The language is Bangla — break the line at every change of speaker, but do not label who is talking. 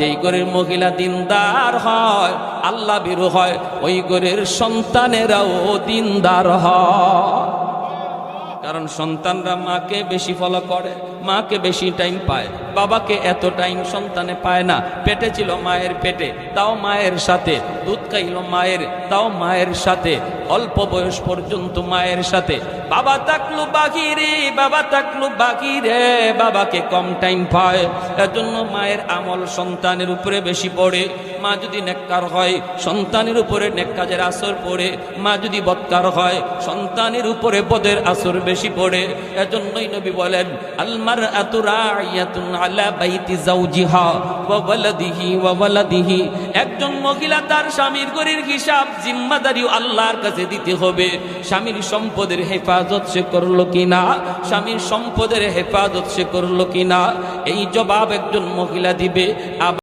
যেই ঘরের মহিলা দিনদার হয়, আল্লাহ ভীরু হয়, ওই ঘরের সন্তানেরাও দিনদার হয়। কারণ সন্তানরা মাকে বেশি ফলো করে, মাকে বেশি টাইম পায়, বাবাকে এত টাইম সন্তানে পায় না। পেটে ছিল মায়ের পেটে, তাও মায়ের সাথে, দুধ খাইল মায়ের, তাও মায়ের সাথে, অল্প বয়স পর্যন্ত মায়ের সাথে। বাবা থাকলো বাহিরে, বাবা থাকলো বাহিরে, বাবাকে কম টাইম পায়। এজন্য মায়ের আমল সন্তানের উপরে বেশি পড়ে। মা যদি নেককার হয়, সন্তানের উপরে নেক কাজের আসর পড়ে। মা যদি বদকার হয়, সন্তানের উপরে বদের আসর বেশি পড়ে। এজন্যই নবী বলেন, আল মারআতু রাইয়াতুন আলা বাইতি যাওজিহা ওয়া ওয়ালাদিহি ওয়া ওয়ালাদিহি। একজন মহিলা তার স্বামীর ঘরের হিসাব জিম্মাদারি আল্লাহর কাছে দিতে হবে। স্বামীর সম্পদের হেফাজত সে করলো কিনা, স্বামীর সম্পদের হেফাজত সে করলো কিনা, এই জবাব একজন মহিলা দিবে।